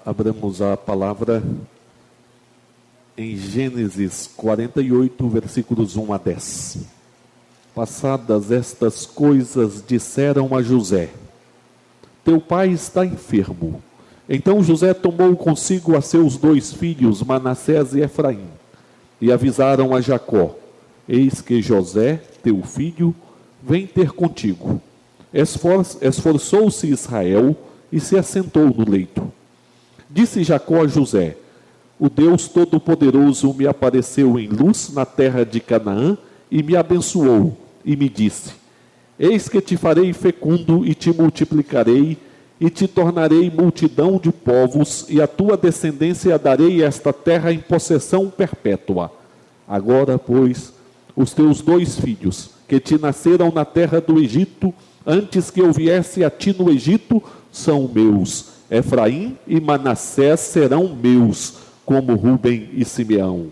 Abramos a palavra em Gênesis 48, versículos 1 a 10. Passadas estas coisas, disseram a José: teu pai está enfermo. Então José tomou consigo a seus 2 filhos, Manassés e Efraim, e avisaram a Jacó: eis que José, teu filho, vem ter contigo. Esforçou-se Israel e se assentou no leito. Disse Jacó a José: o Deus Todo-Poderoso me apareceu em luz na terra de Canaã e me abençoou, e me disse: eis que te farei fecundo e te multiplicarei, e te tornarei multidão de povos, e a tua descendência darei esta terra em possessão perpétua. Agora, pois, os teus 2 filhos, que te nasceram na terra do Egito, antes que eu viesse a ti no Egito, são meus. Efraim e Manassés serão meus, como Rúben e Simeão.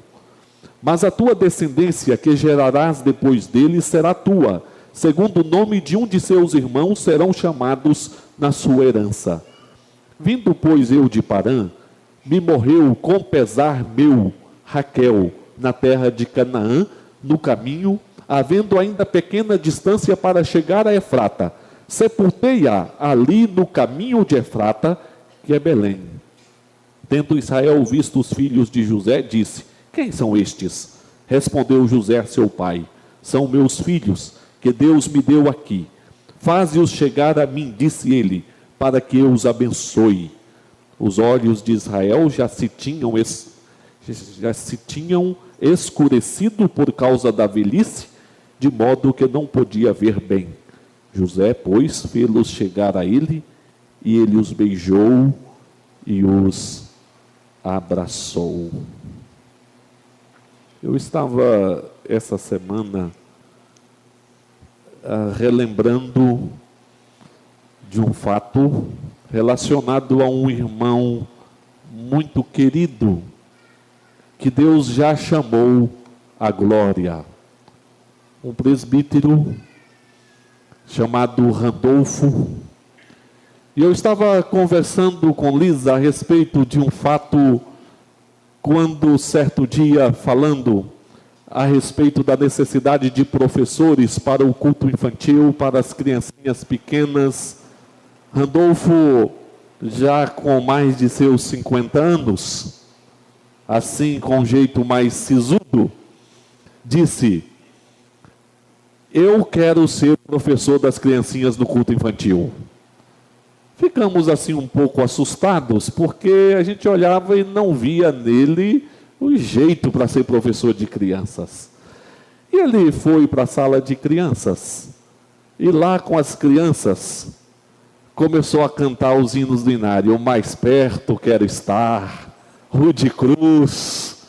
Mas a tua descendência, que gerarás depois deles, será tua. Segundo o nome de um de seus irmãos, serão chamados na sua herança. Vindo, pois, eu de Parã, me morreu com pesar meu Raquel, na terra de Canaã, no caminho, havendo ainda pequena distância para chegar a Efrata. Sepultei-a ali no caminho de Efrata, que é Belém. Tendo Israel visto os filhos de José, disse: quem são estes? Respondeu José, seu pai: são meus filhos, que Deus me deu aqui. Faze-os chegar a mim, disse ele, para que eu os abençoe. Os olhos de Israel já se tinham escurecido por causa da velhice, de modo que não podia ver bem. José, pois, fê-los chegar a ele, e ele os beijou e os abraçou. Eu estava essa semana relembrando de um fato relacionado a um irmão muito querido, que Deus já chamou à glória. Um presbítero chamado Randolfo. E eu estava conversando com Lisa a respeito de um fato, quando certo dia, falando a respeito da necessidade de professores para o culto infantil, para as criancinhas pequenas, Randolfo, já com mais de seus 50 anos, assim com um jeito mais sisudo, disse: eu quero ser professor das criancinhas do culto infantil. Ficamos assim um pouco assustados, porque a gente olhava e não via nele o jeito para ser professor de crianças. E ele foi para a sala de crianças, e lá com as crianças, começou a cantar os hinos do Inário: mais perto quero estar, Rude Cruz.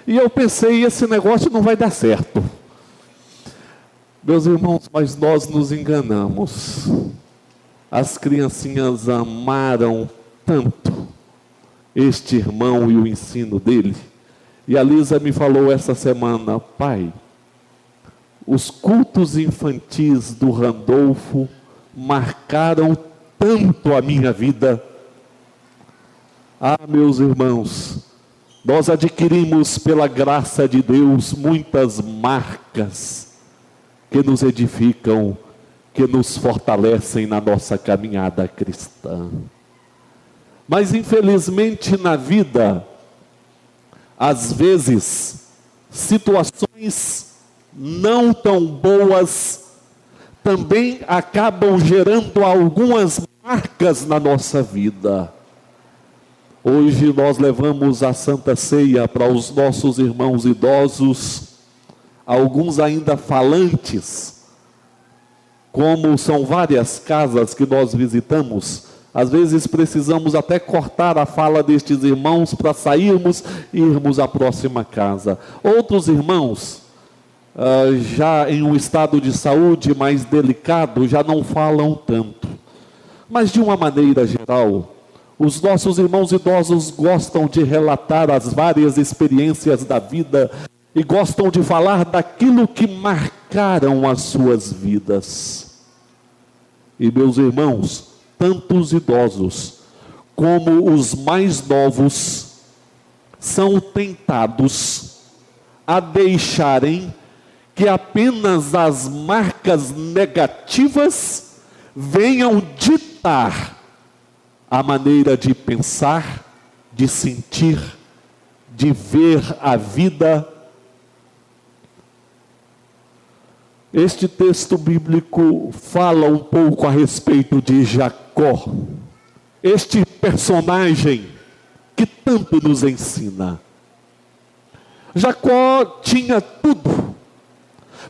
E eu pensei, esse negócio não vai dar certo. Meus irmãos, mas nós nos enganamos. As criancinhas amaram tanto este irmão e o ensino dele. E a Lisa me falou essa semana: pai, os cultos infantis do Randolfo marcaram tanto a minha vida. Ah, meus irmãos, nós adquirimos pela graça de Deus muitas marcas que nos edificam, que nos fortalecem na nossa caminhada cristã. Mas infelizmente na vida, às vezes, situações não tão boas também acabam gerando algumas marcas na nossa vida. Hoje nós levamos a Santa Ceia para os nossos irmãos idosos, alguns ainda falantes. Como são várias casas que nós visitamos, às vezes precisamos até cortar a fala destes irmãos para sairmos e irmos à próxima casa. Outros irmãos, já em um estado de saúde mais delicado, já não falam tanto. Mas de uma maneira geral, os nossos irmãos idosos gostam de relatar as várias experiências da vida e gostam de falar daquilo que marcaram as suas vidas. E meus irmãos, tanto os idosos como os mais novos são tentados a deixarem que apenas as marcas negativas venham ditar a maneira de pensar, de sentir, de ver a vida. Este texto bíblico fala um pouco a respeito de Jacó, este personagem que tanto nos ensina. Jacó tinha tudo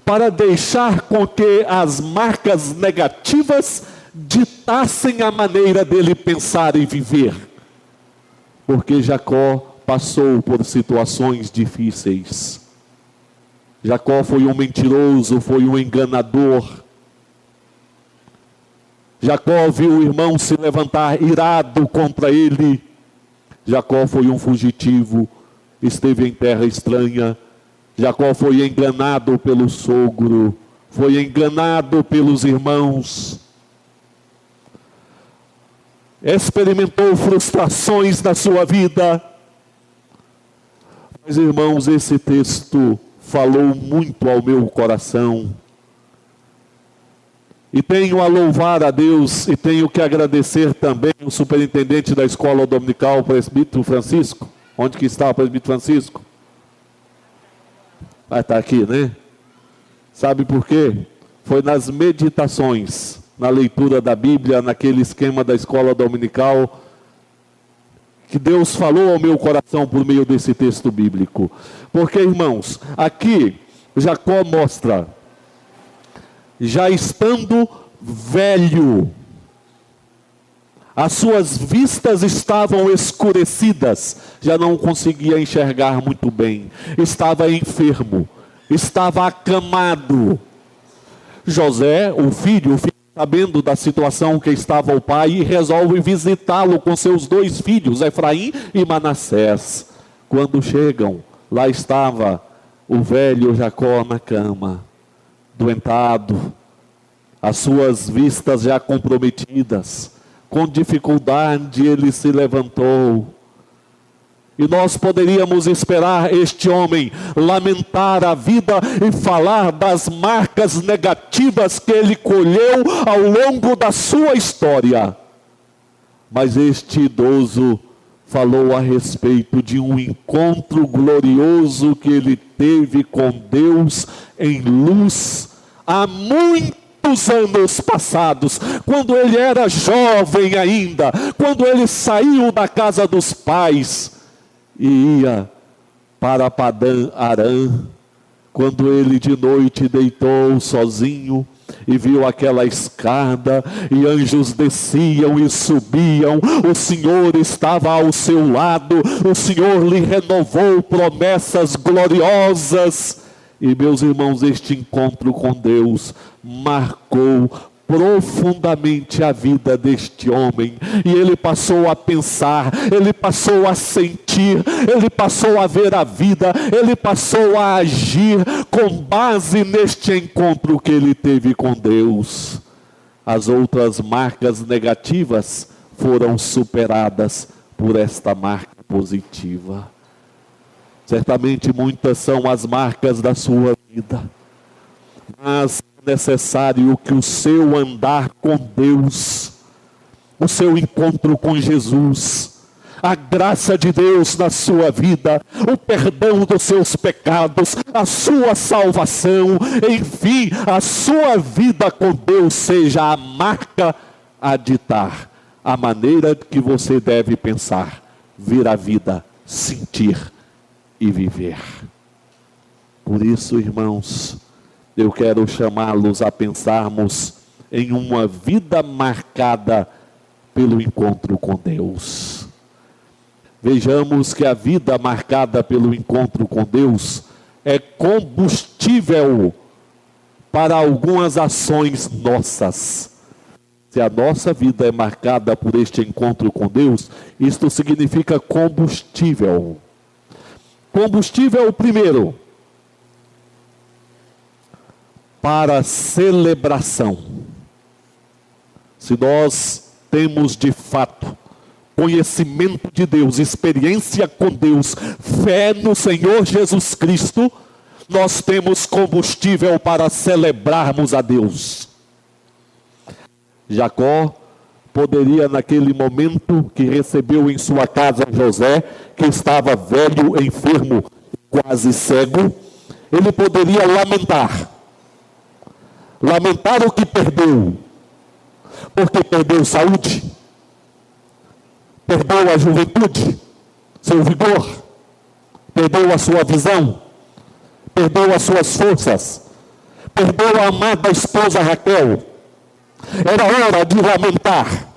para deixar com que as marcas negativas ditassem a maneira dele pensar e viver, porque Jacó passou por situações difíceis. Jacó foi um mentiroso, foi um enganador. Jacó viu o irmão se levantar irado contra ele. Jacó foi um fugitivo, esteve em terra estranha. Jacó foi enganado pelo sogro, foi enganado pelos irmãos. Experimentou frustrações na sua vida. Mas, irmãos, esse texto falou muito ao meu coração. E tenho a louvar a Deus e tenho que agradecer também o superintendente da escola dominical, o presbítero Francisco. Onde que está o presbítero Francisco? Vai estar aqui, né? Sabe por quê? Foi nas meditações, na leitura da Bíblia, naquele esquema da escola dominical, que Deus falou ao meu coração por meio desse texto bíblico. Porque, irmãos, aqui Jacó mostra, já estando velho, as suas vistas estavam escurecidas, já não conseguia enxergar muito bem, estava enfermo, estava acamado. José, o filho, sabendo da situação que estava o pai, resolve visitá-lo com seus 2 filhos, Efraim e Manassés. Quando chegam, lá estava o velho Jacó na cama, doentado, as suas vistas já comprometidas. Com dificuldade ele se levantou. E nós poderíamos esperar este homem lamentar a vida e falar das marcas negativas que ele colheu ao longo da sua história. Mas este idoso falou a respeito de um encontro glorioso que ele teve com Deus em luz há muitos anos passados, quando ele era jovem ainda, quando ele saiu da casa dos pais e ia para Padã Arã, quando ele de noite deitou sozinho e viu aquela escada, e anjos desciam e subiam, o Senhor estava ao seu lado, o Senhor lhe renovou promessas gloriosas. E, meus irmãos, este encontro com Deus marcou profundamente a vida deste homem, e ele passou a pensar, ele passou a sentir, ele passou a ver a vida, ele passou a agir com base neste encontro que ele teve com Deus. As outras marcas negativas foram superadas por esta marca positiva. Certamente muitas são as marcas da sua vida, mas é necessário que o seu andar com Deus, o seu encontro com Jesus, a graça de Deus na sua vida, o perdão dos seus pecados, a sua salvação, enfim, a sua vida com Deus seja a marca a ditar a maneira que você deve pensar, ver a vida, sentir e viver. Por isso, irmãos, eu quero chamá-los a pensarmos em uma vida marcada pelo encontro com Deus. Vejamos que a vida marcada pelo encontro com Deus é combustível para algumas ações nossas. Se a nossa vida é marcada por este encontro com Deus, isto significa combustível. Combustível, primeiro, para celebração. Se nós temos de fato conhecimento de Deus, experiência com Deus, fé no Senhor Jesus Cristo, nós temos combustível para celebrarmos a Deus. Jacó poderia, naquele momento que recebeu em sua casa José, que estava velho, enfermo, quase cego, ele poderia lamentar o que perdeu, porque perdeu saúde, perdeu a juventude, seu vigor, perdeu a sua visão, perdeu as suas forças, perdeu a amada esposa Raquel. Era hora de lamentar,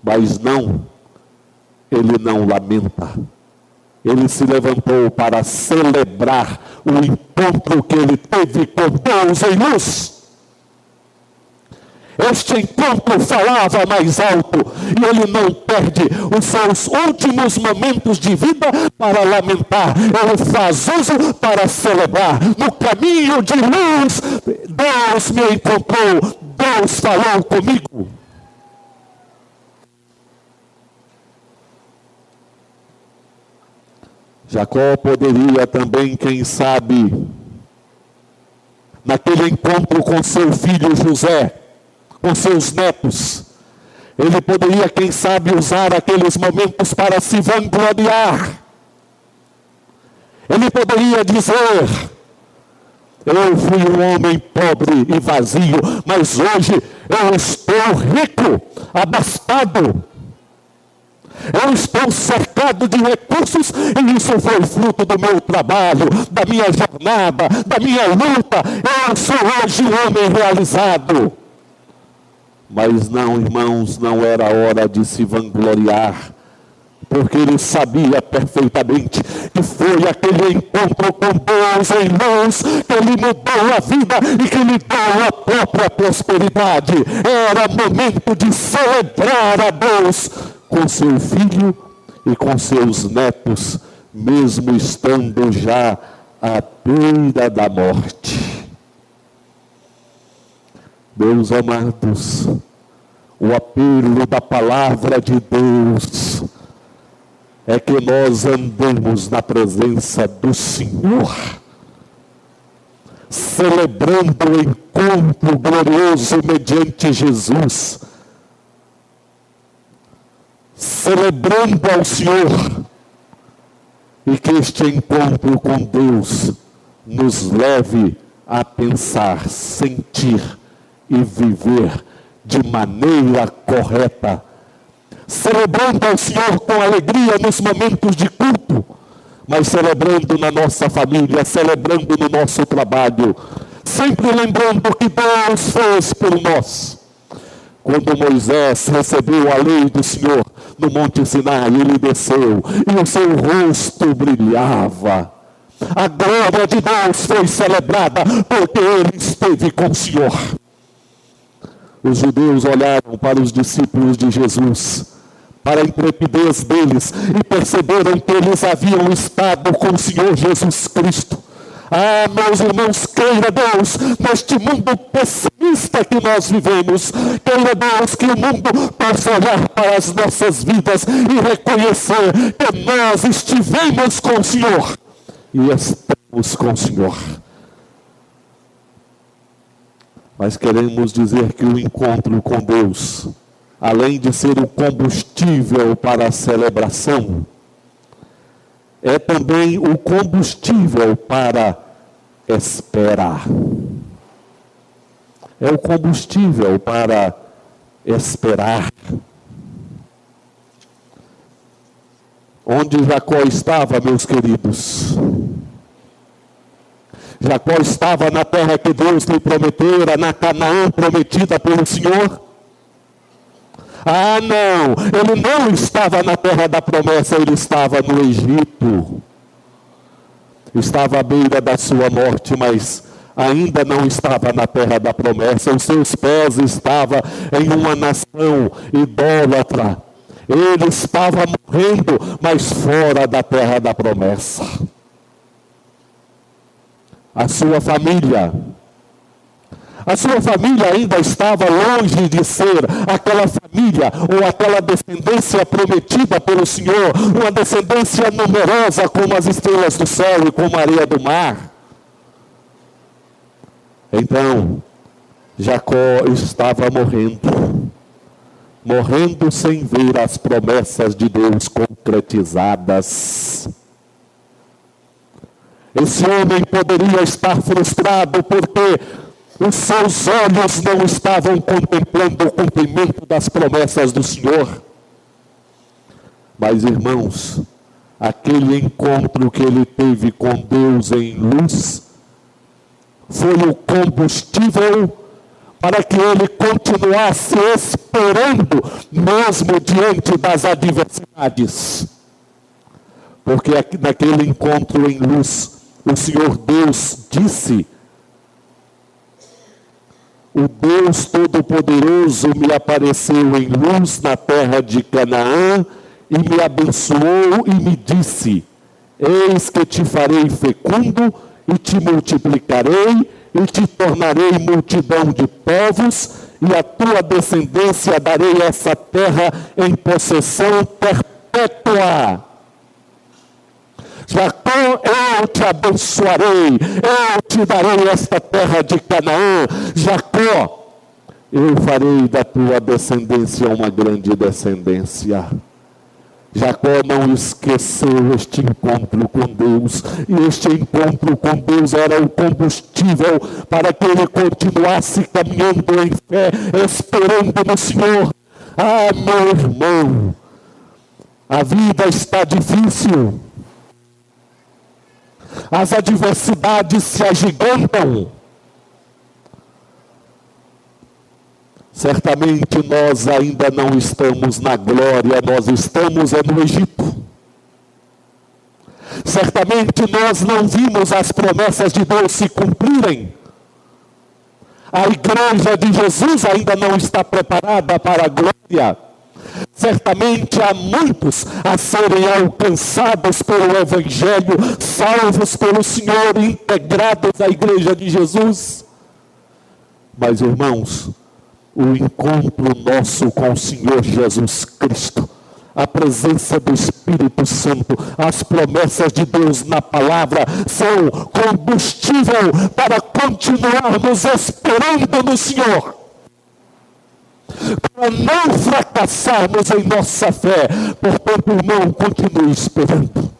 mas não, ele não lamenta. Ele se levantou para celebrar o encontro que ele teve com Deus em luz. Este encontro falava mais alto, e ele não perde os seus últimos momentos de vida para lamentar. Ele faz uso para celebrar. No caminho de luz, Deus me encontrou, Deus falou comigo. Jacó poderia também, quem sabe, naquele encontro com seu filho José, com seus netos, ele poderia, quem sabe, usar aqueles momentos para se vangloriar. Ele poderia dizer: eu fui um homem pobre e vazio, mas hoje eu estou rico, abastado. Eu estou cercado de recursos, e isso foi fruto do meu trabalho, da minha jornada, da minha luta. Eu sou hoje um homem realizado. Mas não, irmãos, não era hora de se vangloriar, porque ele sabia perfeitamente que foi aquele encontro com Deus em luz que lhe mudou a vida e que lhe deu a própria prosperidade. Era momento de celebrar a Deus com seu filho e com seus netos, mesmo estando já à beira da morte. Meus amados, o apelo da palavra de Deus é que nós andemos na presença do Senhor, celebrando o encontro glorioso mediante Jesus, celebrando ao Senhor, e que este encontro com Deus nos leve a pensar, sentir e viver de maneira correta, celebrando ao Senhor com alegria nos momentos de culto, mas celebrando na nossa família, celebrando no nosso trabalho, sempre lembrando que Deus fez por nós. Quando Moisés recebeu a lei do Senhor no Monte Sinai, ele desceu e o seu rosto brilhava. A glória de Deus foi celebrada porque ele esteve com o Senhor. Os judeus olharam para os discípulos de Jesus, para a intrepidez deles, e perceberam que eles haviam estado com o Senhor Jesus Cristo. Ah, meus irmãos, queira Deus, neste mundo pessimista que nós vivemos, queira Deus que o mundo possa olhar para as nossas vidas e reconhecer que nós estivemos com o Senhor e estamos com o Senhor. Mas queremos dizer que o encontro com Deus, além de ser o combustível para a celebração, é também o combustível para esperar. É o combustível para esperar. Onde Jacó estava, meus queridos? Jacó estava na terra que Deus lhe prometera, na Canaã prometida pelo Senhor. Ah, não, ele não estava na terra da promessa, ele estava no Egito. Estava à beira da sua morte, mas ainda não estava na terra da promessa. Os seus pés estavam em uma nação idólatra. Ele estava morrendo, mas fora da terra da promessa. A sua família, A sua família ainda estava longe de ser aquela família ou aquela descendência prometida pelo Senhor, uma descendência numerosa como as estrelas do céu e como a areia do mar. Então, Jacó estava morrendo sem ver as promessas de Deus concretizadas. Esse homem poderia estar frustrado porque os seus olhos não estavam contemplando o cumprimento das promessas do Senhor. Mas, irmãos, aquele encontro que ele teve com Deus em luz foi o combustível para que ele continuasse esperando, mesmo diante das adversidades. Porque naquele encontro em luz, o Senhor Deus disse: o Deus Todo-Poderoso me apareceu em luz na terra de Canaã e me abençoou e me disse: eis que te farei fecundo e te multiplicarei e te tornarei multidão de povos, e a tua descendência darei essa terra em possessão perpétua. Jacó, eu te abençoarei, eu te darei esta terra de Canaã. Jacó, eu farei da tua descendência uma grande descendência. Jacó não esqueceu este encontro com Deus, e este encontro com Deus era o combustível para que ele continuasse caminhando em fé, esperando no Senhor. Ah, meu irmão, a vida está difícil, as adversidades se agigantam. Certamente nós ainda não estamos na glória, nós estamos no Egito. Certamente nós não vimos as promessas de Deus se cumprirem. A igreja de Jesus ainda não está preparada para a glória. Certamente há muitos a serem alcançados pelo Evangelho, salvos pelo Senhor, integrados à igreja de Jesus. Mas, irmãos, o encontro nosso com o Senhor Jesus Cristo, a presença do Espírito Santo, as promessas de Deus na palavra são combustível para continuarmos esperando no Senhor, para não fracassarmos em nossa fé. Portanto, irmão, continue esperando.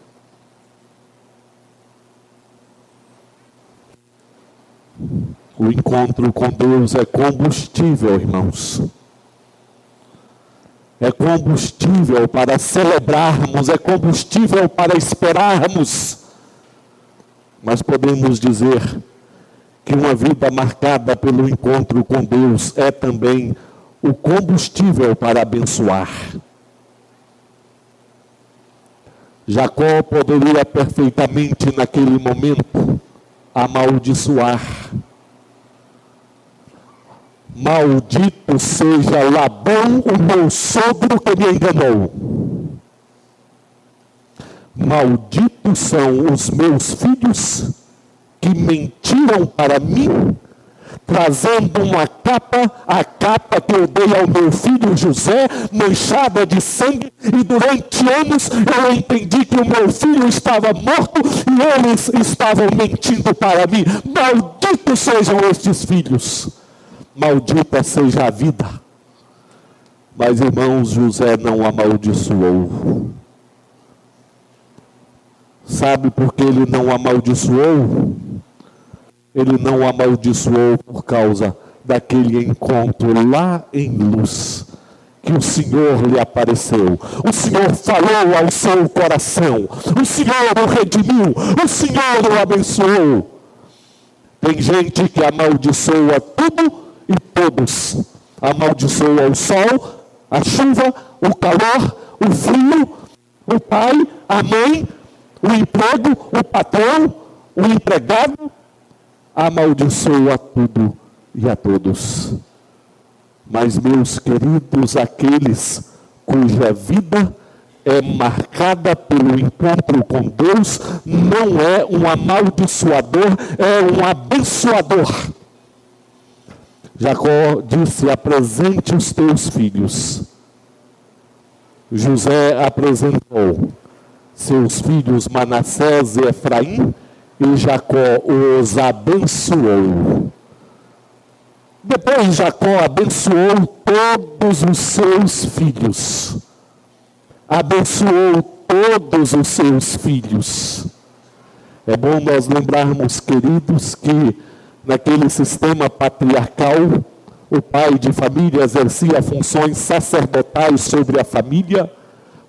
O encontro com Deus é combustível, irmãos. É combustível para celebrarmos, é combustível para esperarmos. Mas podemos dizer que uma vida marcada pelo encontro com Deus é também o combustível para abençoar. Jacó poderia perfeitamente naquele momento amaldiçoar. Maldito seja Labão, o meu sogro, que me enganou. Malditos são os meus filhos que mentiram para mim, trazendo uma capa, a capa que eu dei ao meu filho José, manchada de sangue, e durante anos eu entendi que o meu filho estava morto e eles estavam mentindo para mim. Malditos sejam estes filhos. Maldita seja a vida. Mas, irmãos, José não amaldiçoou. Sabe por que ele não amaldiçoou? Ele não amaldiçoou por causa daquele encontro lá em luz, que o Senhor lhe apareceu. O Senhor falou ao seu coração. O Senhor o redimiu. O Senhor o abençoou. Tem gente que amaldiçoa tudo e todos. Amaldiçoa o sol, a chuva, o calor, o frio, o pai, a mãe, o emprego, o patrão, o empregado. Amaldiçoa tudo e a todos. Mas, meus queridos, aqueles cuja vida é marcada pelo encontro com Deus, não é um amaldiçoador, é um abençoador. Jacó disse: apresente os teus filhos. José apresentou seus filhos Manassés e Efraim, e Jacó os abençoou. Depois Jacó abençoou todos os seus filhos. Abençoou todos os seus filhos. É bom nós lembrarmos, queridos, que naquele sistema patriarcal, o pai de família exercia funções sacerdotais sobre a família,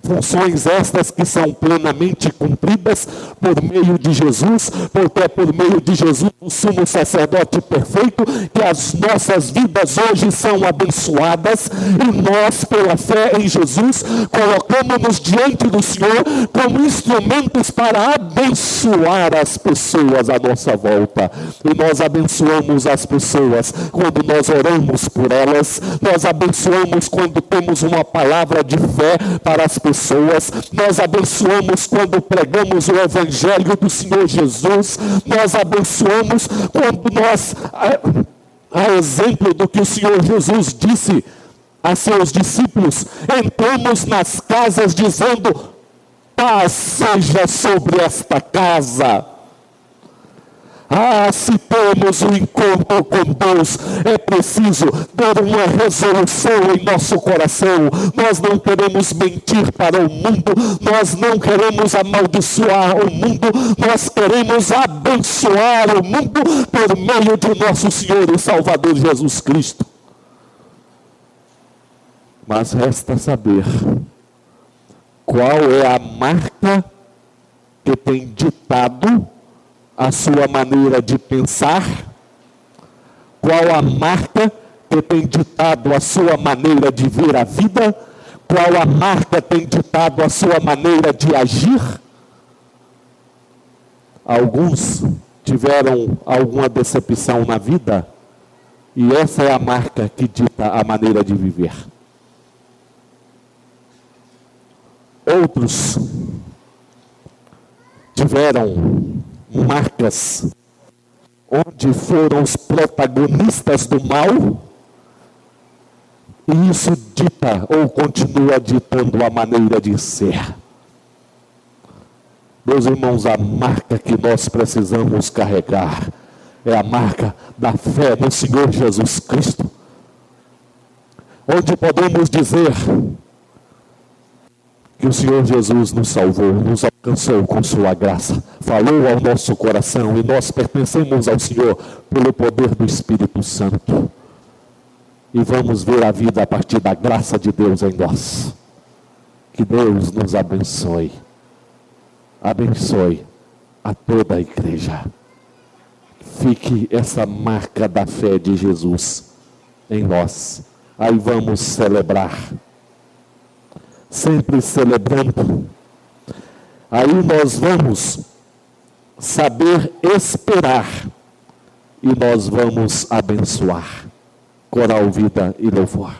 funções estas que são plenamente cumpridas por meio de Jesus, porque é por meio de Jesus, o sumo sacerdote perfeito, que as nossas vidas hoje são abençoadas, e nós, pela fé em Jesus, colocamos-nos diante do Senhor como instrumentos para abençoar as pessoas à nossa volta. E nós abençoamos as pessoas quando nós oramos por elas, nós abençoamos quando temos uma palavra de fé para as pessoas, nós abençoamos quando pregamos o Evangelho do Senhor Jesus, nós abençoamos quando nós, a exemplo do que o Senhor Jesus disse a seus discípulos, entramos nas casas dizendo: paz seja sobre esta casa. Se temos um encontro com Deus, é preciso ter uma resolução em nosso coração. Nós não queremos mentir para o mundo, nós não queremos amaldiçoar o mundo, nós queremos abençoar o mundo por meio de nosso Senhor e Salvador Jesus Cristo. Mas resta saber qual é a marca que tem ditado a sua maneira de pensar, qual a marca que tem ditado a sua maneira de ver a vida, qual a marca tem ditado a sua maneira de agir. Alguns tiveram alguma decepção na vida, e essa é a marca que dita a maneira de viver. Outros tiveram marcas onde foram os protagonistas do mal, e isso dita ou continua ditando a maneira de ser. Meus irmãos, a marca que nós precisamos carregar é a marca da fé no Senhor Jesus Cristo, onde podemos dizer que o Senhor Jesus nos salvou, nos alcançou com sua graça, falou ao nosso coração, e nós pertencemos ao Senhor pelo poder do Espírito Santo. E vamos ver a vida a partir da graça de Deus em nós. Que Deus nos abençoe. Abençoe a toda a igreja. Fique essa marca da fé de Jesus em nós. Aí vamos celebrar. Sempre celebrando. Aí nós vamos saber esperar, e nós vamos abençoar. Coral Vida e Louvor.